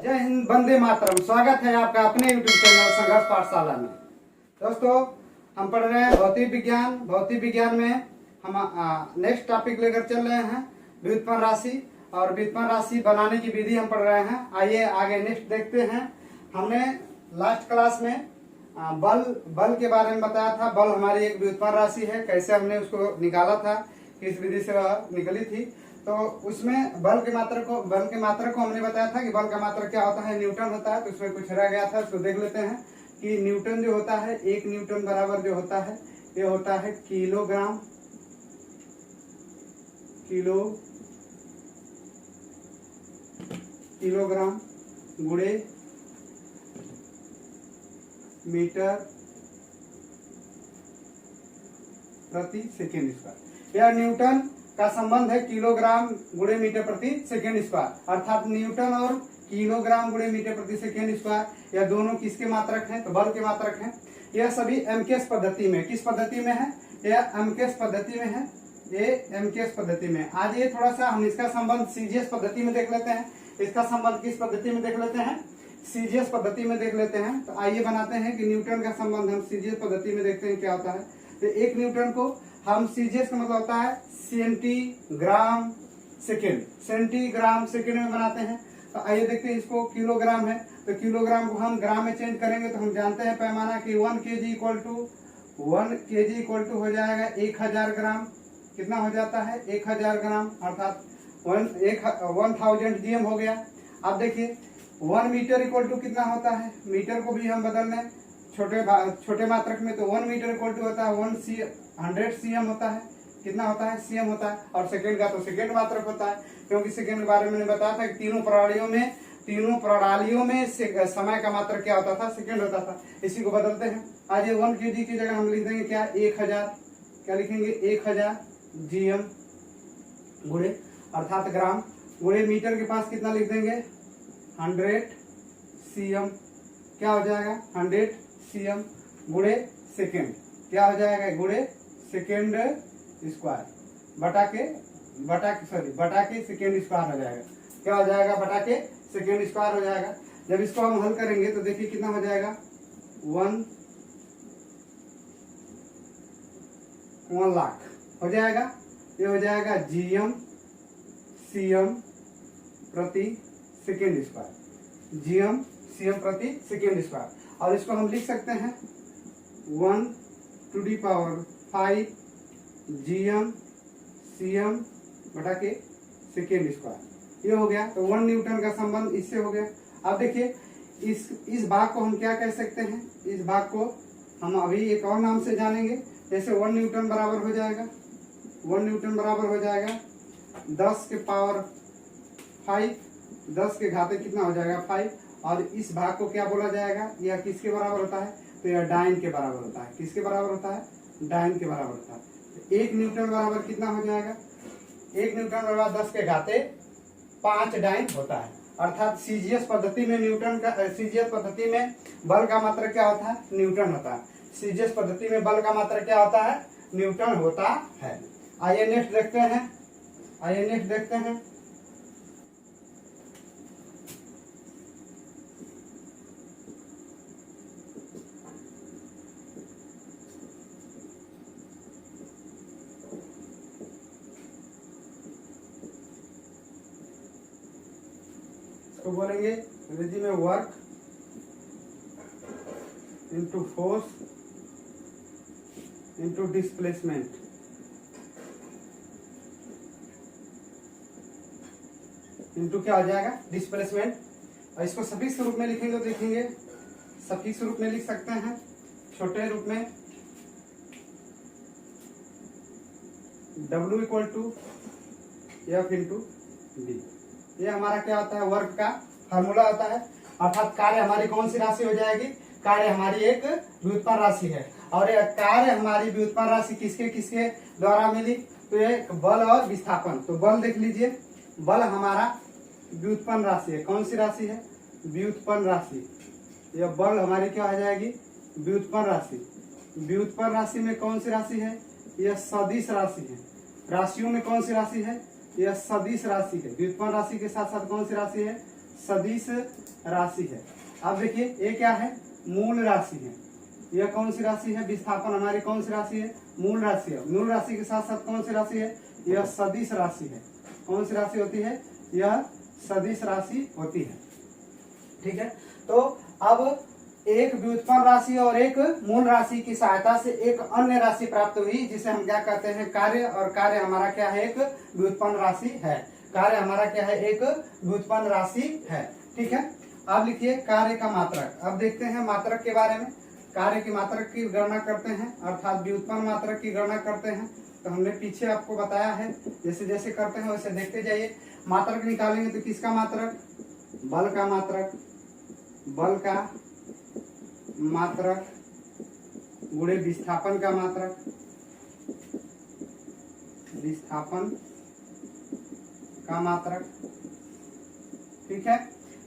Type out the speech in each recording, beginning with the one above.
जय हिंद, वंदे मातरम। स्वागत है आपका अपने YouTube चैनल संघर्ष पाठशाला में। दोस्तों, हम पढ़ रहे हैं भौतिक विज्ञान। भौतिक विज्ञान में हम नेक्स्ट टॉपिक लेकर चल रहे हैं व्युत्पन्न राशि, और व्युत्पन्न राशि बनाने की विधि हम पढ़ रहे हैं। आइए आगे नेक्स्ट देखते हैं। हमने लास्ट क्लास में बल के बारे में बताया था। बल हमारी एक व्युत्पन्न राशि है, कैसे हमने उसको निकाला था, किस विधि से वह निकली थी। तो उसमें बल के मात्रा को हमने बताया था कि बल का मात्रा क्या होता है, न्यूटन होता है। तो उसमें कुछ रह गया था, उसको देख लेते हैं कि न्यूटन जो होता है, 1 न्यूटन बराबर जो होता है, ये होता है किलोग्राम गुणे मीटर प्रति सेकेंड स्क्वायर। यह न्यूटन का संबंध है किलोग्राम गुणे मीटर प्रति सेकेंड स्क्वायर, अर्थात न्यूटन और किलोग्राम गुणे मीटर प्रति सेकेंड स्क्वायर, यह दोनों किसके मात्रक हैं, तो बल के मात्रक हैं। यह सभी एमकेएस पद्धति में, किस पद्धति में है, यह एमकेएस पद्धति में है, ये एमकेएस पद्धति में। आज ये थोड़ा सा हम इसका संबंध सीजीएस पद्धति में देख लेते हैं। इसका संबंध किस पद्धति में देख लेते हैं, सीजीएस पद्धति में देख लेते हैं। तो आइए बनाते हैं कि न्यूटन का संबंध हम सीजीएस पद्धति में देखते हैं क्या होता है। तो 1 न्यूटन को हम सीजीएस का मतलब होता है सेंटीग्राम सेकेंड में बनाते हैं। तो आइए देखते हैं, इसको किलोग्राम है तो किलोग्राम को हम ग्राम में चेंज करेंगे। तो हम जानते हैं पैमाना कि 1 kg इक्वल टू हो जाएगा 1000 ग्राम। कितना हो जाता है, 1000 ग्राम, अर्थात 1000 जीएम हो गया। अब देखिए 1 मीटर इक्वल टू कितना होता है, मीटर को भी हम बदल लें छोटे मात्रक में। तो 1 मीटर इक्वल टू होता है 100 सीएम होता है। कितना होता है, सीएम होता है। और सेकंड का तो सेकंड मात्रक होता है, क्योंकि सेकंड के बारे में मैंने बताया था कि तीनों प्रणालियों में समय का मात्रक क्या होता था, सेकंड होता था। इसी को बदलते हैं। आज ये 1 kg की जगह हम लिख देंगे क्या, 1000, क्या लिखेंगे, 1000 जीएम गुणे, अर्थात ग्राम, गुणे मीटर के पास कितना लिख देंगे, 100 सीएम। क्या हो जाएगा, 100 सीएम गुणे सेकेंड, क्या हो जाएगा, गुणे सेकेंड स्क्वायर बटा के सेकेंड स्क्वायर हो जाएगा। क्या हो जाएगा, बटा के सेकेंड स्क्वायर हो जाएगा। जब इसको हम हल करेंगे तो देखिए कितना हो जाएगा, 1 लाख हो जाएगा। ये हो जाएगा जीएम सीएम प्रति सेकेंड स्क्वायर, जीएम सीएम प्रति सेकेंड स्क्वायर। और इसको हम लिख सकते हैं 1⁵ जीएम सीएम बटा के सेकेंड स्क्वायर। ये हो गया। तो 1 न्यूटन का संबंध इससे हो गया। अब देखिए इस भाग को हम क्या कह सकते हैं, इस भाग को हम अभी एक और नाम से जानेंगे। जैसे 1 न्यूटन बराबर हो जाएगा 10 के पावर 5, 10 के घाते कितना हो जाएगा, 5। और इस भाग को क्या बोला जाएगा, यह किसके बराबर होता है, तो यह डाइन के बराबर होता है। किसके बराबर होता है, डाइन के बराबर होता है। 1 न्यूटन बराबर कितना हो जाएगा, 1 न्यूटन बराबर 10 के घाते 5 डाइन होता है। अर्थात सीजीएस पद्धति में बल का मात्रक क्या होता है, न्यूटन होता है। सीजीएस पद्धति में बल का मात्रक क्या होता है, न्यूटन होता है। आइए नेक्स्ट देखते हैं। तो बोलेंगे अंग्रेजी में work into force into displacement. Into क्या हो जाएगा, डिस्प्लेसमेंट। और इसको सफिक्स रूप में लिखेंगे तो लिखेंगे, सफिक्स रूप में लिख सकते हैं, छोटे रूप में W equal to F into D. ये हमारा क्या होता है, वर्क का फार्मूला होता है। अर्थात कार्य हमारी कौन सी राशि हो जाएगी, कार्य हमारी एक व्युत्पन्न राशि है। और यह कार्य हमारी व्युत्पन्न राशि किसके द्वारा मिली, तो एक बल और विस्थापन। तो बल देख लीजिए, बल हमारा व्युत्पन्न राशि है। कौन सी राशि है, व्युत्पन्न राशि। यह बल हमारी क्या हो जाएगी, व्युत्पन्न राशि। व्युत्पन्न राशि में कौन सी राशि है, यह सदिश राशि है। राशियों में कौन सी राशि है, यह सदिश राशि है। व्युत्पन्न राशि के साथ साथ कौन सी राशि है, सदिश राशि है। अब देखिए ये क्या है, मूल राशि है। यह कौन सी राशि है, विस्थापन हमारी कौन सी राशि है, मूल राशि है। मूल राशि के साथ साथ कौन सी राशि है, यह सदिश राशि है। कौन सी राशि होती है, यह सदिश राशि होती है। ठीक है, तो अब एक व्युत्पन्न राशि और एक मूल राशि की सहायता से एक अन्य राशि प्राप्त हुई, जिसे हम क्या कहते हैं, कार्य। और कार्य हमारा क्या है, एक व्युत्पन्न राशि है। कार्य हमारा क्या है, एक व्युत्पन्न राशि है। ठीक है, अब लिखिए कार्य का मात्रक। अब देखते हैं मात्रक के बारे में। कार्य की मात्रक की गणना करते हैं, अर्थात व्युत्पन्न मात्रक की गणना करते हैं। तो हमने पीछे आपको बताया है, जैसे जैसे करते हैं वैसे देखते जाइए। मात्रक निकालेंगे तो किसका मात्रक, बल का मात्रक, बल का मात्रक गुणे विस्थापन का मात्रक, विस्थापन का मात्रक। ठीक है,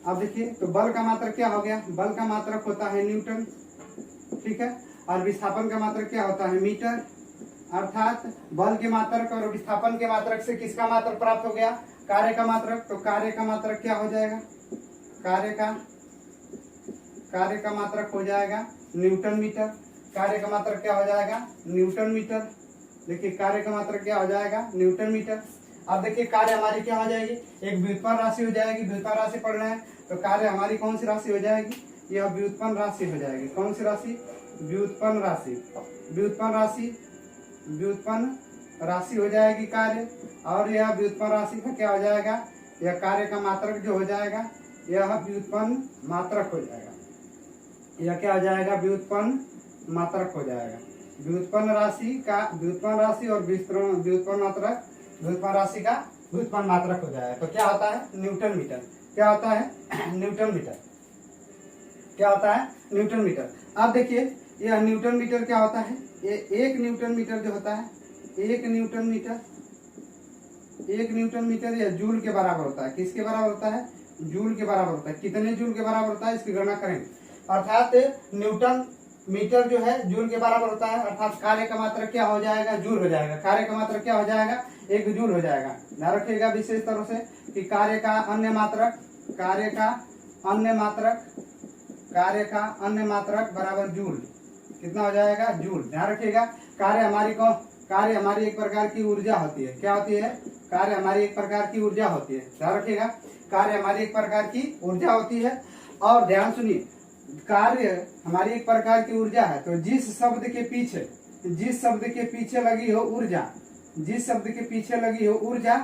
अब देखिए तो बल का मात्रक क्या हो गया, बल का मात्रक होता है न्यूटन। ठीक है, और विस्थापन का मात्रक क्या होता है, मीटर। अर्थात बल के मात्रक और विस्थापन के मात्रक से किसका मात्रक प्राप्त हो गया, कार्य का मात्रक। तो कार्य का मात्रक क्या हो जाएगा, कार्य का मात्रक हो जाएगा न्यूटन मीटर। कार्य का मात्रक क्या हो जाएगा, न्यूटन मीटर। देखिए कार्य का मात्रक क्या हो जाएगा, न्यूटन मीटर। अब देखिए कार्य हमारी क्या हो जाएगी, एक व्युत्पन्न राशि हो जाएगी। व्युत्पन्न राशि पढ़ रहे हैं तो कार्य हमारी कौन सी राशि हो जाएगी, यह व्युत्पन्न राशि हो जाएगी। कौन सी राशि, व्युत्पन्न राशि। व्युत्पन्न राशि हो जाएगी कार्य। और यह व्युत्पन्न राशि का क्या हो जाएगा, यह कार्य का मात्रक जो हो जाएगा, यह व्युत्पन्न मात्रक हो जाएगा। यह क्या हो जाएगा, व्युत्पन्न मात्रक हो जाएगा। व्युत्पन्न राशि का व्युत्पन्न राशि और व्युत्पन्न मात्रक, व्युत्पन्न राशि का व्युत्पन्न मात्रक हो जाएगा। तो क्या होता है, न्यूटन मीटर। क्या होता है, न्यूटन मीटर। क्या होता है, न्यूटन मीटर। अब देखिए यह न्यूटन मीटर क्या होता है, ये एक न्यूटन मीटर जो होता है, एक न्यूटन मीटर यह जूल के बराबर होता है। किसके बराबर होता है, जूल के बराबर होता है। कितने जूल के बराबर होता है, इसकी गणना करेंगे। अर्थात न्यूटन मीटर जो है जूल के बराबर होता है। अर्थात कार्य का मात्रक क्या हो जाएगा, जूल हो जाएगा। कार्य का मात्रक क्या हो जाएगा, एक जूल हो जाएगा। ध्यान रखिएगा विशेष तरह से कि कार्य का अन्य मात्रक बराबर जूल। कितना हो जाएगा, जूल। ध्यान रखिएगा कार्य हमारी एक प्रकार की ऊर्जा होती है। क्या होती है, कार्य हमारी एक प्रकार की ऊर्जा होती है। ध्यान रखिएगा कार्य हमारी एक प्रकार की ऊर्जा होती है। और ध्यान सुनिए, कार्य हमारी एक प्रकार की ऊर्जा है। तो जिस शब्द के पीछे लगी हो ऊर्जा,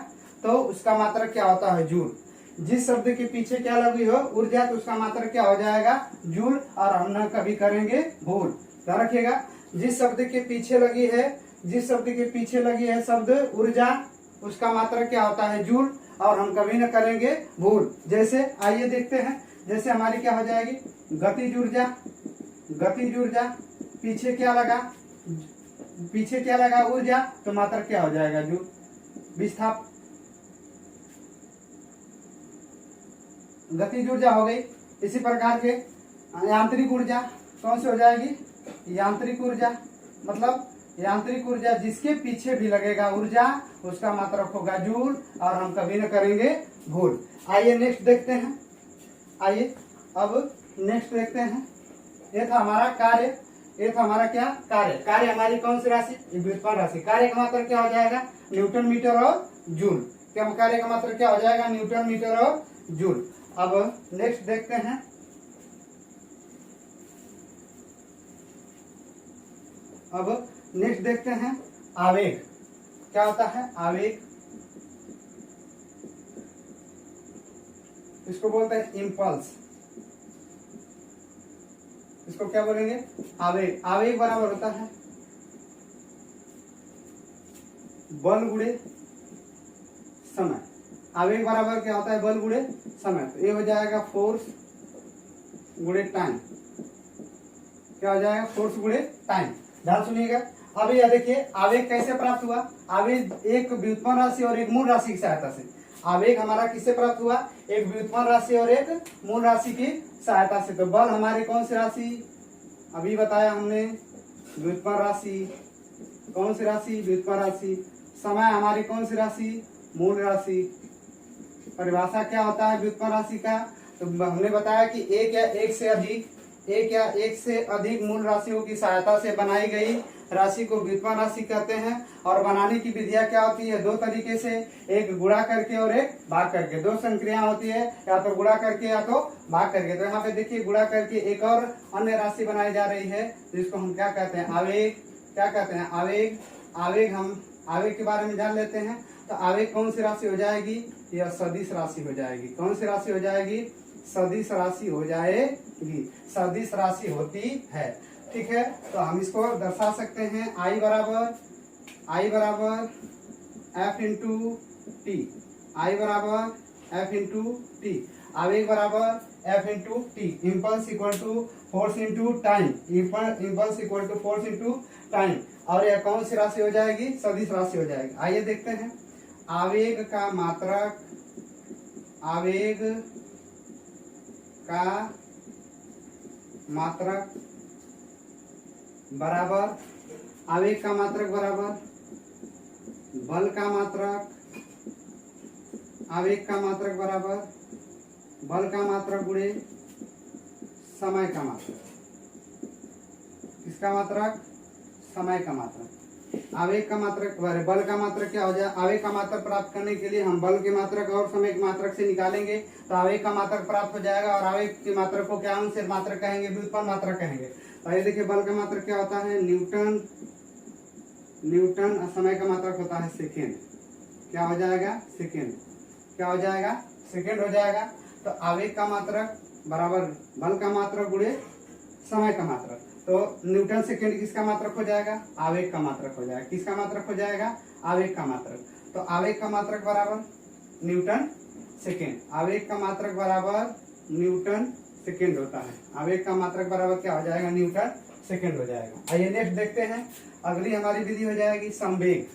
तो उसका मात्रक क्या होता है, जूल। जिस शब्द के पीछे क्या लगी हो ऊर्जा, तो उसका मात्रक क्या हो जाएगा, जूल। और हम न कभी करेंगे भूल। ध्यान रखिएगा जिस शब्द के पीछे लगी है शब्द ऊर्जा, उसका मात्रक क्या होता है, जूल। और हम कभी न करेंगे भूल। जैसे आइए देखते हैं, जैसे हमारी क्या हो जाएगी, गतिज ऊर्जा। पीछे क्या लगा ऊर्जा, तो मात्रक क्या हो जाएगा, जूल। गतिज ऊर्जा हो गई। इसी प्रकार के यांत्रिक ऊर्जा कौन सी हो जाएगी, यांत्रिक ऊर्जा जिसके पीछे भी लगेगा ऊर्जा, उसका मात्रक होगा जूल। और हम कभी न करेंगे भूल। आइए नेक्स्ट देखते हैं। ये था हमारा कार्य। कार्य हमारी कौन सी राशि, व्युत्पन्न राशि। कार्य का मात्रक क्या हो जाएगा, न्यूटन मीटर और जूल। कार्य का मात्रक क्या हो जाएगा, न्यूटन मीटर और जूल। अब नेक्स्ट देखते हैं। आवेग। क्या होता है, आवेग। इसको बोलते हैं इम्पल्स। इसको क्या बोलेंगे, आवेग। आवेग बराबर होता है बल गुणे समय। आवेग बराबर क्या होता है, बल गुणे समय। तो ये हो जाएगा फोर्स गुणे टाइम। क्या हो जाएगा, फोर्स गुणे टाइम। ध्यान सुनिएगा। अब यह देखिए आवेग कैसे प्राप्त हुआ। आवेग एक व्युत्पन्न राशि और एक मूल राशि की सहायता से। आवेग हमारा किससे प्राप्त हुआ, एक व्युत्पन्न राशि और एक मूल राशि की सहायता से। तो बल हमारी कौन सी राशि, अभी बताया हमने, व्युत्पन्न राशि। कौन सी राशि, व्युत्पन्न राशि। समय हमारी कौन सी राशि, मूल राशि। परिभाषा क्या होता है व्युत्पन्न राशि का, तो हमने बताया कि एक या एक से अधिक मूल राशियों की सहायता से बनाई गई राशि को व्युत्पन्न राशि कहते हैं। और बनाने की विधियां क्या होती है, दो तरीके से, एक गुणा करके और एक भाग करके। दो संक्रियाएं होती है, या तो गुणा करके या तो भाग करके। तो यहाँ पे देखिए गुणा करके एक और अन्य राशि बनाई जा रही है, जिसको हम क्या कहते हैं, आवेग। क्या कहते हैं, आवेग। हम आवेग के बारे में जान लेते हैं। तो आवेग कौन सी राशि हो जाएगी, यह सदिश राशि हो जाएगी। कौन सी राशि हो जाएगी, सदिश राशि हो जाएगी। सदिश राशि होती है, ठीक है। तो हम इसको दर्शा सकते हैं, I बराबर F इंटू टी। I बराबर F इंटू टी। आवेग बराबर F into T. Impulse equal to force into time. Impulse equal to force into time. और यह कौन सी राशि हो जाएगी, सदिश राशि हो जाएगी। आइए देखते हैं, आवेग का मात्रक बराबर आवेग का मात्रक बराबर बल का मात्रक। आवेग का मात्रक बराबर बल का मात्रक गुणे समय का मात्रक। किसका मात्रक, समय का मात्रक। आवेग का मात्रक बल का मात्रक क्या हो जाए, आवेग का मात्रक प्राप्त करने के लिए हम बल के मात्रक और समय के मात्रक से निकालेंगे, तो आवेग का मात्रक प्राप्त हो जाएगा। और आवेग के मात्रक को क्या अंश मात्रक कहेंगे, व्युत्पन्न मात्रक कहेंगे। तो ये देखिए बल का मात्रक क्या होता है, न्यूटन। और समय का मात्रक होता है सेकेंड। क्या हो जाएगा, सेकेंड। क्या हो जाएगा, सेकेंड हो जाएगा। तो आवेग का मात्रक बराबर बल का मात्रक गुणे समय का मात्रक। तो न्यूटन सेकेंड किसका मात्रक हो जाएगा, आवेग का मात्रक हो जाएगा। किसका मात्रक हो जाएगा, आवेग का मात्रक। तो आवेग का मात्रक बराबर न्यूटन सेकेंड। आवेग का मात्रक बराबर न्यूटन सेकेंड होता है। आवेग का मात्रक बराबर क्या हो जाएगा, न्यूटन सेकेंड हो जाएगा। आइए नेक्स्ट देखते हैं, अगली हमारी विधि हो जाएगी संवेग।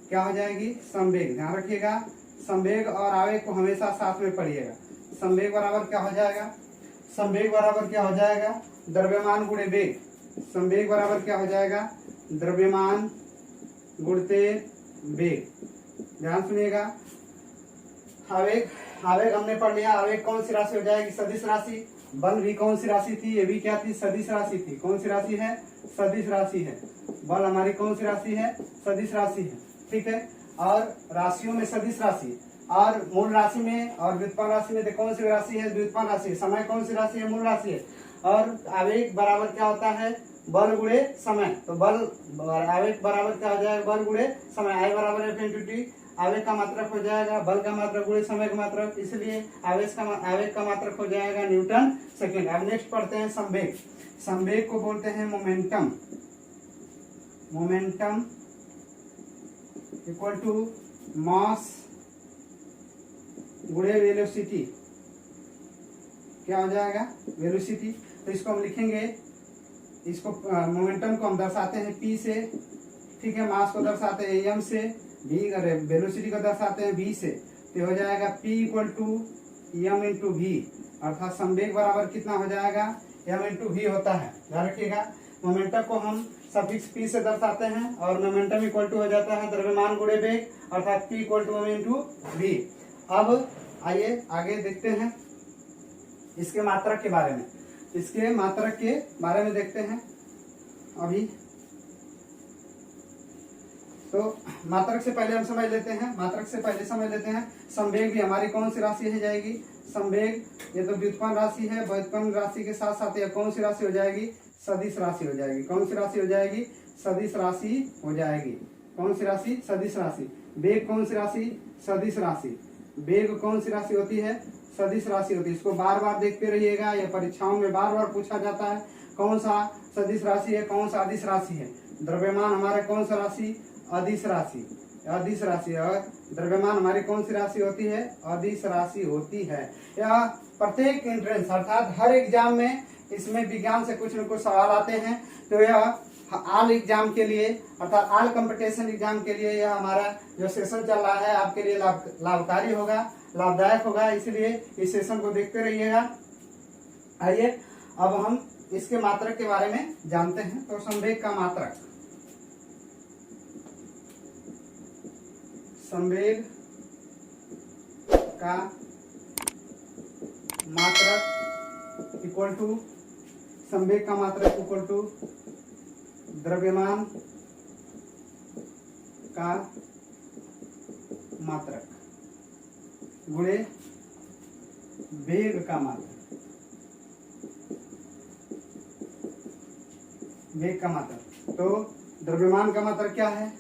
क्या हो जाएगी, संवेग। ध्यान रखिएगा, संवेग और आवेग को हमेशा साथ में पढ़िएगा। संवेग बराबर क्या हो जाएगा, संवेग बराबर क्या हो जाएगा, द्रव्यमान गुणे वेग। संवेग बराबर क्या हो जाएगा, द्रव्यमान गुणते वेग। ध्यान सुनिएगा, आवेग हमने पढ़ लिया। आवेग कौन सी राशि हो जाएगी, सदिश राशि। बल भी कौन सी राशि थी, ये भी क्या थी, सदिश राशि थी। कौन सी राशि है, सदिश राशि है। बल हमारी कौन सी राशि है, सदिश राशि है, ठीक है। और राशियों में सदिश राशि, और मूल राशि में और व्युत्पन्न राशि में कौन सी राशि है, व्युत्पन्न राशि। समय कौन सी राशि है, मूल राशि है। और आवेग बराबर क्या होता है, बल गुणे समय। तो बल आवेग बराबर क्या हो जाएगा, बल गुणे समय। I बराबर F इंटू टी। आवेग का मात्रक हो जाएगा बल का मात्रक गुणे समय का मात्रक, इसलिए आवेग का मात्रक हो जाएगा न्यूटन सेकेंड। अब नेक्स्ट पढ़ते हैं संवेग। संवेग को बोलते हैं momentum. Momentum equal to mass गुणे वेलोसिटी। क्या हो जाएगा, वेलोसिटी। तो इसको हम लिखेंगे, इसको मोमेंटम को हम दर्शाते हैं P से, ठीक है। मास को दर्शाते हैं m से, वेलोसिटी को दर्शाते हैं v से। तो हो जाएगा P equal to m into V. अर्थात संवेग बराबर कितना हो जाएगा, m इंटू वी होता है। ध्यान रखिएगा, मोमेंटम को हम सफिक्स P से दर्शाते हैं, और मोमेंटम इक्वल टू हो जाता है द्रव्यमान गुणे वेग, अर्थात P equal to m into V. अब आइए आगे देखते हैं इसके मात्रक के बारे में। इसके मात्रक के बारे में देखते हैं अभी। तो मात्रक से पहले हम समझ लेते हैं, संवेग भी हमारी कौन सी राशि है जाएगी, संवेग ये तो व्युत्पन्न राशि है। व्युत्पन्न राशि के साथ साथ यह कौन सी राशि हो जाएगी, सदिश राशि हो जाएगी। कौन सी राशि हो जाएगी, सदिश राशि हो जाएगी। कौन सी राशि, सदिश राशि। वेग कौन सी राशि, सदिश राशि। वेग कौन सी राशि होती है, सदिश राशि होती है। इसको बार बार देखते रहिएगा, यह परीक्षाओं में बार बार पूछा जाता है, कौन सा सदिश राशि है, कौन सा अदिश राशि है। द्रव्यमान हमारा कौन सा राशि, अदिश राशि। अदिश राशि। और द्रव्यमान हमारी कौन सी राशि होती है, अदिश राशि होती है। यह प्रत्येक एंट्रेंस अर्थात हर एग्जाम में इसमें विज्ञान से कुछ न कुछ सवाल आते हैं। तो यह आल एग्जाम के लिए अर्थात आल कंपटीशन एग्जाम के लिए यह हमारा जो सेशन चल रहा है आपके लिए लाभकारी होगा, लाभदायक होगा, इसलिए इस सेशन को देखते रहिएगा। आइए अब हम इसके मात्रक के बारे में जानते हैं। तो संवेग का मात्रक, संवेग का मात्रक इक्वल टू संवेग का मात्रक इक्वल टू द्रव्यमान का मात्रक गुणे वेग का मात्रक, वेग का मात्रक। तो द्रव्यमान का मात्रक क्या है?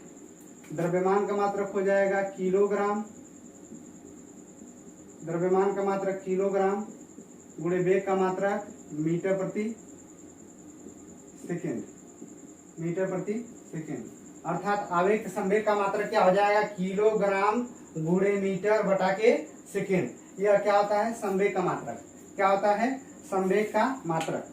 द्रव्यमान का मात्रक हो जाएगा किलोग्राम, द्रव्यमान का मात्रक किलोग्राम गुणे वेग का मात्रक मीटर प्रति सेकेंड, मीटर प्रति सेकेंड। अर्थात आवेग संवेग का मात्रक क्या हो जाएगा? किलोग्राम गुणे मीटर बटा के सेकेंड। यह क्या होता है? संवेग का मात्रक। क्या होता है? संवेग का मात्रक।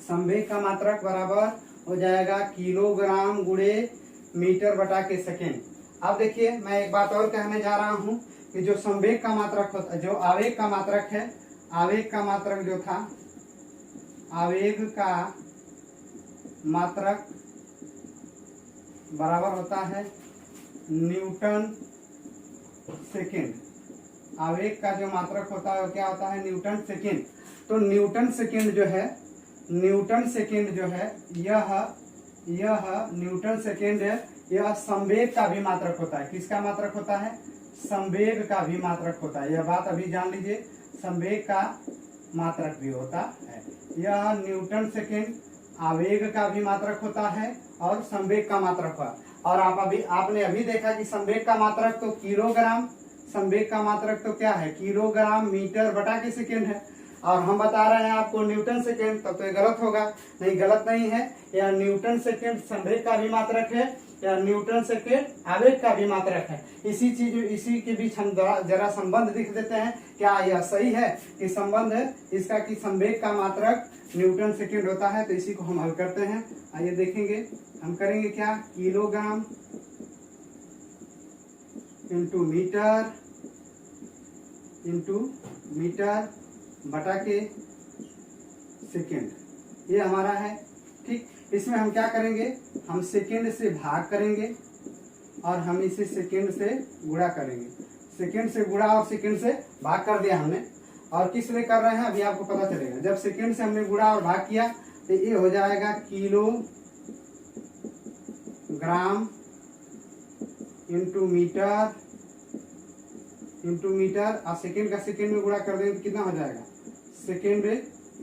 संवेग का मात्रक बराबर हो जाएगा किलोग्राम गुणे मीटर बटा के सेकेंड। अब देखिए, मैं एक बात और कहने जा रहा हूं कि जो संवेग का मात्रक होता, जो आवेग का मात्रक है, आवेग का मात्रक जो था, आवेग का मात्रक बराबर होता है न्यूटन सेकेंड। आवेग का जो मात्रक होता है वो क्या होता है? Newton second. तो न्यूटन सेकेंड जो है, न्यूटन सेकेंड जो है, यह न्यूटन सेकेंड है, यह संवेग का भी मात्रक होता है। किसका मात्रक होता है? संवेग का भी मात्रक होता है। यह बात अभी जान लीजिए, संवेग का मात्रक भी होता है। यह न्यूटन सेकेंड आवेग का भी मात्रक होता है और संवेग का मात्रक है। और आपने अभी देखा कि संवेग का मात्रक तो किलोग्राम, संवेग का मात्रक तो क्या है? किलोग्राम मीटर बटा के सेकेंड है। और हम बता रहे हैं आपको न्यूटन सेकेंड, तब तो ये गलत होगा। नहीं, गलत नहीं है। यह न्यूटन सेकेंड संवेग का भी मात्रक है, या न्यूटन सेकेंड आवेग का भी मात्रक है। इसी के बीच हम जरा संबंध दिख देते हैं। क्या यह सही है कि संबंध है इसका कि संवेग का मात्रक न्यूटन सेकेंड होता है? तो इसी को हम हल करते हैं। आइए देखेंगे, हम करेंगे क्या? किलोग्राम इंटू मीटर बटा के सेकेंड, ये हमारा है। ठीक, इसमें हम क्या करेंगे? हम सेकेंड से भाग करेंगे और हम इसे सेकेंड से गुणा करेंगे। सेकेंड से गुणा और सेकेंड से भाग कर दिया हमने। और किस लिए कर रहे हैं अभी आपको पता चलेगा। जब सेकेंड से हमने गुणा और भाग किया तो ये हो जाएगा किलोग्राम इंटू मीटर और सेकेंड का सेकेंड में गुणा कर देंगे तो कितना हो जाएगा? Second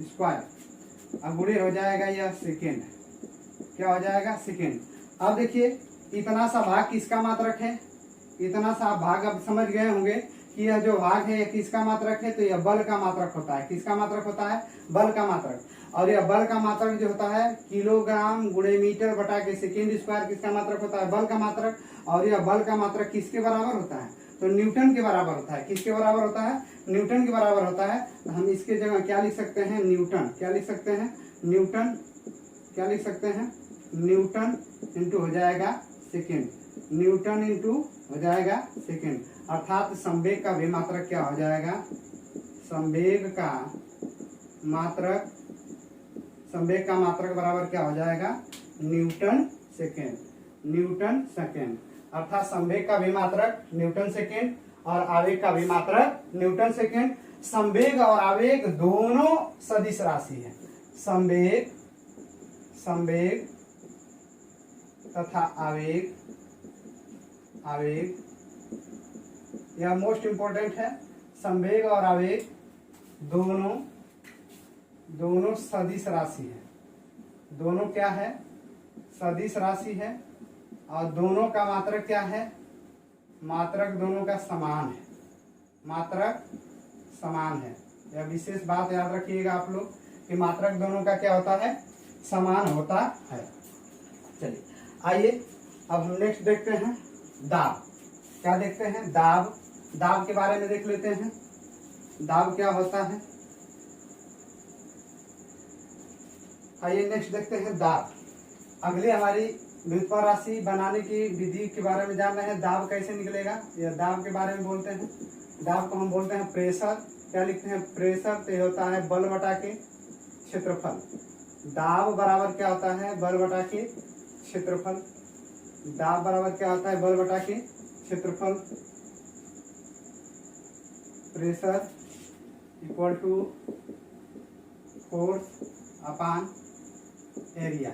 square. अब गुणे हो जाएगा यह सेकेंड। क्या हो जाएगा? सेकेंड। अब देखिए, इतना सा भाग किसका मात्रक है? इतना सा भाग अब समझ गए होंगे कि यह जो भाग है यह किसका मात्रक है? तो यह बल का मात्रक होता है। किसका मात्रक होता है? बल का मात्रक। और यह बल का मात्रक जो होता है किलोग्राम गुणे मीटर बटा के सेकेंड स्क्वायर किसका मात्रक होता है? बल का मात्रक। और यह बल का मात्रक किसके बराबर होता है? तो न्यूटन के बराबर होता है। किसके बराबर होता है? न्यूटन के बराबर होता है। तो हम इसके जगह क्या लिख सकते हैं? न्यूटन। क्या लिख सकते हैं? न्यूटन। क्या लिख सकते हैं? न्यूटन इंटू हो जाएगा सेकेंड, न्यूटन इंटू हो जाएगा सेकेंड। अर्थात संवेग का भी मात्रक क्या हो जाएगा? संवेग का मात्रक, संवेग का मात्रक बराबर क्या हो जाएगा? Newton second, Newton second. अर्थात संवेग का भी मात्रक न्यूटन सेकेंड और आवेग का भी मात्रक न्यूटन सेकेंड। संवेग और आवेग दोनों सदिश राशि है। संवेग तथा आवेग, यह मोस्ट इंपॉर्टेंट है। संवेग और आवेग दोनों सदिश राशि है। दोनों क्या है? सदिश राशि है। और दोनों का मात्रक क्या है? मात्रक दोनों का समान है। मात्रक समान है। यह विशेष बात याद रखिएगा आप लोग कि मात्रक दोनों का क्या होता है? समान होता है। चलिए आइए अब हम नेक्स्ट देखते हैं दाब। क्या देखते हैं? दाब। दाब के बारे में देख लेते हैं। दाब क्या होता है? आइए नेक्स्ट देखते हैं दाब। अगली हमारी व्युत्पन्न राशि बनाने की विधि के बारे में जान रहे हैं। दाब कैसे निकलेगा, यह दाब के बारे में बोलते हैं। दाब को हम बोलते हैं प्रेशर। क्या लिखते हैं? प्रेशर तो होता है बल बटा के क्षेत्रफल। दाब बराबर क्या होता है? बल बटा के क्षेत्रफल। दाब बराबर क्या होता है? बल बटा के क्षेत्रफल। Pressure equal to force upon area,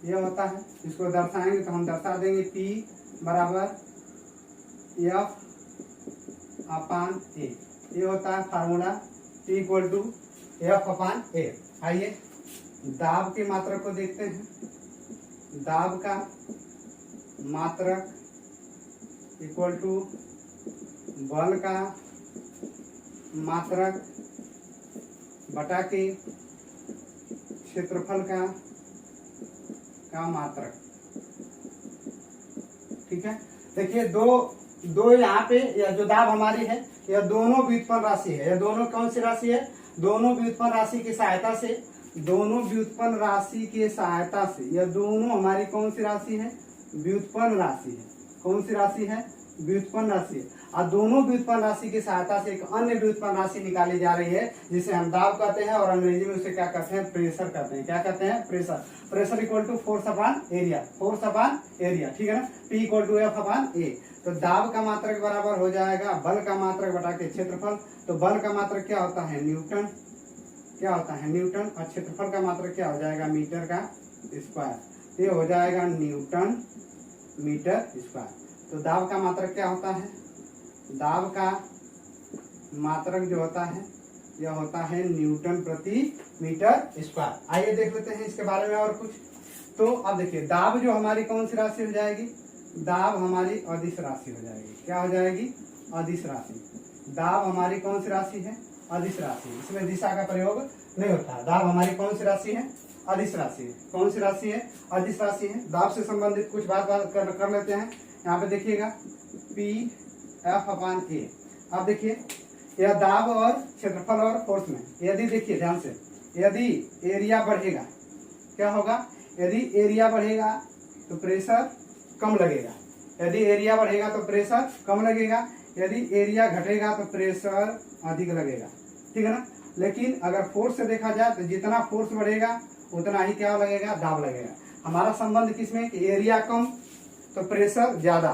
ये होता है। इसको दर्शाएंगे तो हम दर्शा देंगे P बराबर F अपान A, ये होता है formula P equal to F upon A। आइए दाब की मात्रक को देखते हैं। दाब का मात्रक इक्वल टू बल का मात्रक बटा के क्षेत्रफल का मात्रक। ठीक है, देखिए दो यहाँ पे यह जो दाब हमारी है, यह दोनों व्युत्पन्न राशि है। यह दोनों कौन सी राशि है? दोनों व्युत्पन्न राशि की सहायता से, दोनों व्युत्पन्न राशि की सहायता से, यह दोनों हमारी कौन सी राशि है? व्युत्पन्न राशि है। कौन सी राशि है? व्युत्पन्न राशि है। और दोनों व्युत्पन्न राशि की सहायता से एक अन्य व्युत्पन्न राशि निकाली जा रही है जिसे हम दाब कहते हैं, और अंग्रेजी में उसे क्या कहते हैं? प्रेशर कहते हैं। क्या कहते हैं? Pressure. Pressure equal to force upon area, force upon area. ठीक है ना, P equal to F upon A। तो दाब का मात्रक बराबर हो जाएगा बल का मात्रक बटा के क्षेत्रफल। तो बल का मात्रक क्या होता है? न्यूटन। क्या होता है? न्यूटन। और क्षेत्रफल का मात्रक क्या हो जाएगा? मीटर का स्क्वायर। ये हो जाएगा न्यूटन मीटर स्क्वायर। तो दाब का मात्रक क्या होता है? दाब का मात्रक जो होता है यह होता है न्यूटन प्रति मीटर स्क्वायर। आइए देख लेते हैं इसके बारे में और कुछ। तो अब देखिए दाब जो हमारी कौन सी राशि हो जाएगी? दाब हमारी अदिश राशि हो जाएगी। क्या हो जाएगी? अदिश राशि। दाब हमारी कौन सी राशि है? अदिश राशि। इसमें दिशा का प्रयोग नहीं होता है। दाब हमारी कौन सी राशि है? अदिश राशि है। कौन सी राशि है? अदिश राशि है। दाब से संबंधित कुछ बात कर लेते हैं। यहाँ पे देखिएगा P F अपान A। अब देखिए यह दाब और क्षेत्रफल और फोर्स में, यदि देखिए ध्यान से, यदि एरिया बढ़ेगा क्या होगा? यदि एरिया बढ़ेगा तो प्रेशर कम लगेगा। यदि एरिया बढ़ेगा तो प्रेशर कम लगेगा। यदि एरिया घटेगा तो प्रेशर अधिक लगेगा। ठीक है ना। लेकिन अगर फोर्स से देखा जाए तो जितना फोर्स बढ़ेगा उतना ही क्या लगेगा? दाब लगेगा। हमारा संबंध किसमें? कि एरिया कम तो प्रेशर ज्यादा,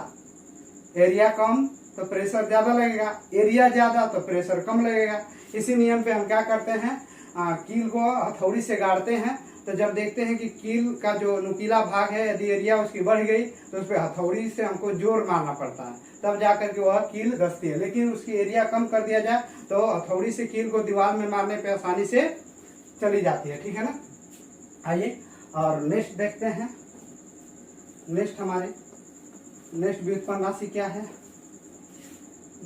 एरिया कम तो प्रेशर ज्यादा लगेगा, एरिया ज्यादा तो प्रेशर कम लगेगा। इसी नियम पे हम क्या करते हैं? कील को हथौड़ी से गाड़ते हैं। तो जब देखते हैं कि कील का जो नुकीला भाग है यदि एरिया उसकी बढ़ गई तो उस पर हथौड़ी से हमको जोर मारना पड़ता है, तब जाकर के वह कील धंसती है। लेकिन उसकी एरिया कम कर दिया जाए तो हथौड़ी से कील को दीवार में मारने पे आसानी से चली जाती है। ठीक है ना। आइए और नेक्स्ट देखते हैं। नेक्स्ट हमारे नेक्स्ट व्युत्पन्न राशि क्या है?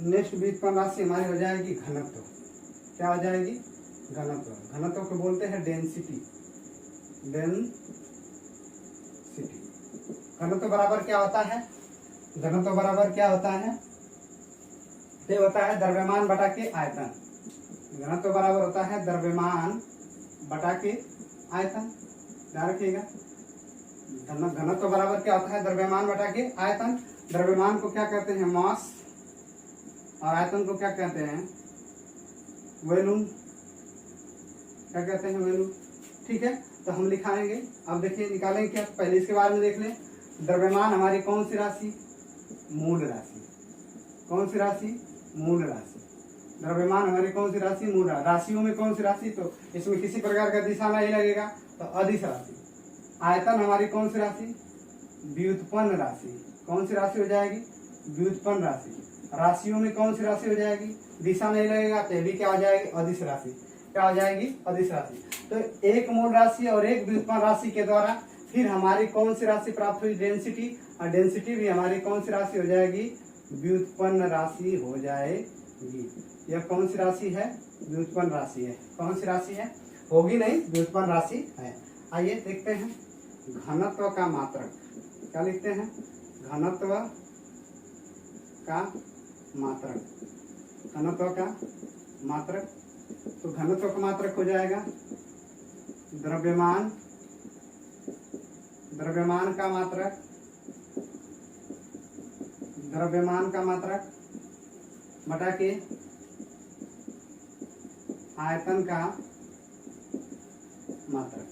नेक्स्ट व्युत्पन्न राशि हमारी हो जाएगी घनत्व। क्या हो जाएगी? घनत्व। घनत्व को बोलते हैं डेंसिटी। घनत्व बराबर क्या होता है? घनत्व बराबर क्या होता है? ये होता है द्रव्यमान बटा के आयतन। घनत्व बराबर होता है द्रव्यमान बटा के आयतन। ध्यान रखिएगा, घनत्व बराबर क्या होता है? द्रव्यमान बटा के आयतन। द्रव्यमान को क्या कहते हैं? मास। और आयतन को क्या कहते हैं? वॉल्यूम। क्या कहते हैं? वॉल्यूम। ठीक है, तो हम लिखाएंगे। अब देखिए निकालेंगे क्या? पहले इसके बारे में देख लें। द्रव्यमान हमारी कौन सी राशि? मूल राशि। कौन सी राशि? मूल राशि। द्रव्यमान हमारी कौन सी राशि? मूल राशि। राशियों में कौन सी राशि? तो इसमें किसी प्रकार का दिशा नहीं लगेगा, तो अदिश राशि। आयतन हमारी कौन सी राशि? व्युत्पन्न राशि। कौन सी राशि हो जाएगी? व्युत्पन्न राशि। राशियों में कौन सी राशि हो जाएगी? दिशा नहीं लगेगा, तो भी क्या हो जाएगी? अदिश राशि। क्या हो जाएगी? अदिश राशि। तो एक मूल राशि और एक व्युत्पन्न राशि के द्वारा फिर हमारी कौन सी राशि प्राप्त हुई? डेंसिटी। और डेंसिटी भी हमारी कौन सी राशि हो जाएगी? व्युत्पन्न राशि हो जाएगी। यह कौन सी राशि है? व्युत्पन्न राशि है। कौन सी राशि है? होगी नहीं, व्युत्पन्न राशि है। आइए देखते हैं घनत्व का मात्रक। क्या लिखते हैं? घनत्व का मात्रक। घनत्व का मात्रक। तो घनत्व का मात्रक हो जाएगा द्रव्यमान। द्रव्यमान का मात्रक। द्रव्यमान का मात्रक बटा के आयतन का मात्रक।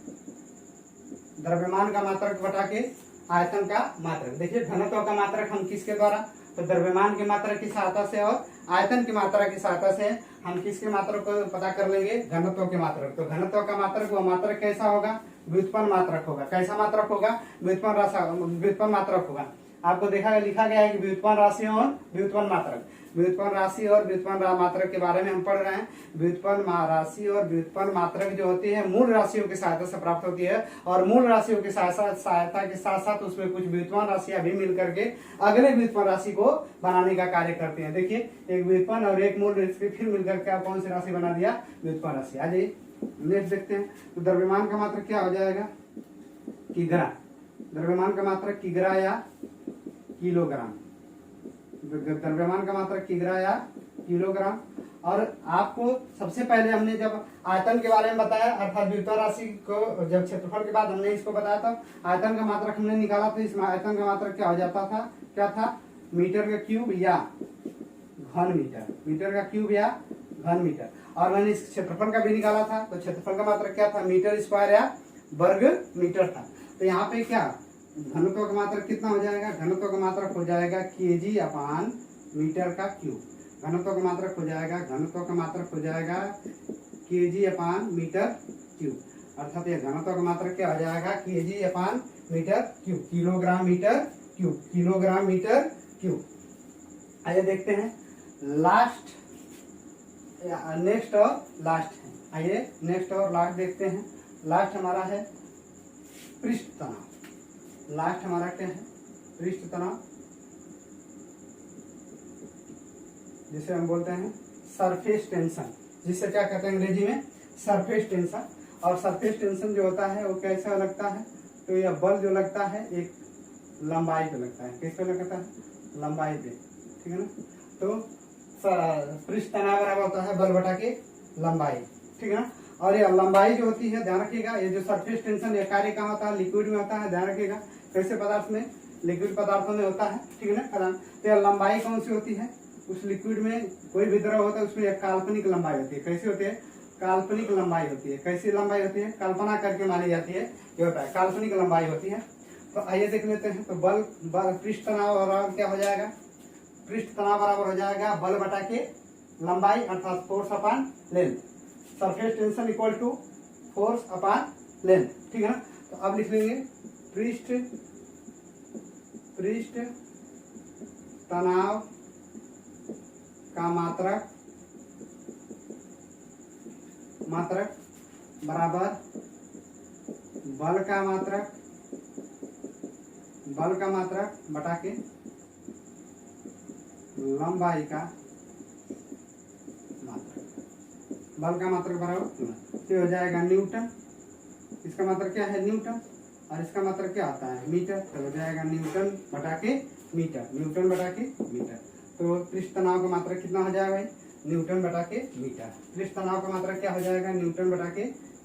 द्रव्यमान का मात्रक बटा के आयतन का मात्रक। देखिए घनत्व का मात्रक हम किसके द्वारा? तो द्रव्यमान की मात्रा की सहायता से और आयतन की मात्रा की सहायता से हम किसके मात्रक को पता कर लेंगे, घनत्व के मात्रक। तो घनत्व का मात्रक वो मात्रक कैसा होगा, व्युत्पन्न मात्रक होगा। कैसा मात्रक होगा, व्युत्पन्न मात्रक होगा। आपको लिखा गया है कि व्युत्पन्न राशि और व्युत्पन्न मात्रक। व्युत्पन्न राशि और व्युत्पन्न मात्रक के बारे में हम पढ़ रहे हैं। व्युत्पन्न राशि और व्युत्पन्न मात्रक जो होती है मूल राशियों की सहायता से प्राप्त होती है, और मूल राशियों की सहायता के साथ साथ उसमें कुछ व्युत्पन्न राशियां भी मिल करके अगले व्युत्पन्न राशि को बनाने का कार्य करती है। देखिए, एक व्युत्पन्न और एक मूल राशि फिर मिलकर के आप कौन सी राशि बना दिया, व्युत्पन्न राशि। आ जाइए नेक्स्ट देखते हैं। तो द्रव्यमान का मात्रक क्या हो जाएगा, किग्रा। द्रव्यमान का मात्रक किग्रा या किलोग्राम। द्रव्यमान का मात्रक किग्रा या किलोग्राम। और आपको सबसे पहले हमने जब आयतन के बारे में बताया, अर्थात व्युत्पन्न राशि को जब क्षेत्रफल के बाद हमने इसको बताया था, आयतन का मात्रक हमने निकाला था। इसमें आयतन का मात्रक क्या हो जाता था, क्या था, मीटर का क्यूब या घन मीटर। मीटर का क्यूब या घन मीटर। और मैंने इस क्षेत्रफल का भी निकाला था, तो क्षेत्रफल का मात्रक क्या था, मीटर स्क्वायर या वर्ग मीटर था। तो यहाँ पे क्या घनत्व का मात्रक कितना हो जाएगा, घनत्व का मात्रक हो जाएगा केजी अपान मीटर का क्यूब। घनत्व का मात्रक हो जाएगा, घनत्व का मात्रक हो जाएगा केजी अपान मीटर क्यूब। अर्थात ये घनत्व का मात्रक क्या हो जाएगा, KG upon metre cube. Kilogram metre cube, kilogram metre cube. आइए देखते हैं नेक्स्ट और लास्ट है। आइए नेक्स्ट और लास्ट देखते हैं। लास्ट हमारा है पृष्ठ तनाव। लास्ट हमारा क्या है, पृष्ठ तनाव, जिसे हम बोलते हैं सरफेस टेंशन, जिसे क्या कहते हैं अंग्रेजी में, सरफेस टेंशन। और सरफेस टेंशन जो होता है वो कैसा लगता है, तो यह बल जो लगता है एक लंबाई पे लगता है। कैसे लगता है, लंबाई पे, ठीक है ना। तो पृष्ठ तनाव बराबर होता है बल बटा के लंबाई, ठीक है ना। और ये लंबाई जो होती है, ध्यान रखिएगा, ये जो सरफेस टेंशन ये कार्य कहाँ होता है, लिक्विड में होता है। ध्यान रखिएगा, कैसे पदार्थ में, लिक्विड पदार्थों में होता है, ठीक है ना। तो यह लंबाई कौन सी होती है, उस लिक्विड में कोई भी द्रव होता है उसमें एक काल्पनिक लंबाई होती है। कैसी होती है, काल्पनिक लंबाई होती है। कैसी लंबाई होती है, कल्पना करके मानी जाती है, ये होता है काल्पनिक लंबाई होती है। तो आइए देख लेते हैं। तो बल पृष्ठ तनाव बराबर क्या हो जाएगा, पृष्ठ तनाव बराबर हो जाएगा बल बटा के लंबाई, अर्थात force upon length. Surface tension equal to force upon length, ठीक है ना। तो अब लिख लेंगे पृष्ठ तनाव का मात्रक बराबर बल का मात्रक बटा के लंबाई का मात्रक। बल का मात्रक बराबर तो हो जाएगा न्यूटन। इसका मात्रक क्या है, न्यूटन, और इसका मात्रक क्या आता है, मीटर। तो हो जाएगा न्यूटन बटा के मीटर, न्यूटन बटा के मीटर। तो पृष्ठ तनाव का मात्रक कितना हो जाएगा भाई, न्यूटन बटा के मीटर। पृष्ठ तनाव का मात्रक क्या हो जाएगा, न्यूटन बटा के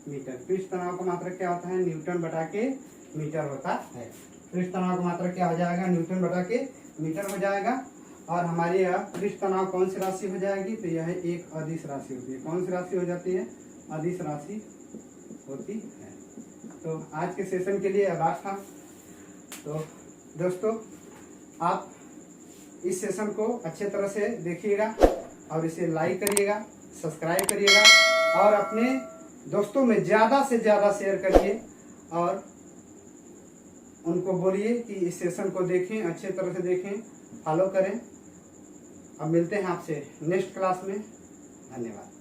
मीटर। पृष्ठ तनाव का मात्रक क्या होता है, न्यूटन बटा के मीटर होता है। पृष्ठ तनाव का मात्रक क्या हो जाएगा, न्यूटन बटा के मीटर हो जाएगा। और हमारी यह पृष्ठ तनाव कौन सी राशि हो जाएगी, तो यह एक अदिश राशि होती है। कौन सी राशि हो जाती है, अदिश राशि होती है। तो आज के सेशन के लिए लास्ट था। तो दोस्तों, आप इस सेशन को अच्छे तरह से देखिएगा और इसे लाइक करिएगा, सब्सक्राइब करिएगा, और अपने दोस्तों में ज़्यादा से ज़्यादा शेयर करिए और उनको बोलिए कि इस सेशन को देखें, अच्छे तरह से देखें, फॉलो करें। अब मिलते हैं आपसे नेक्स्ट क्लास में। धन्यवाद।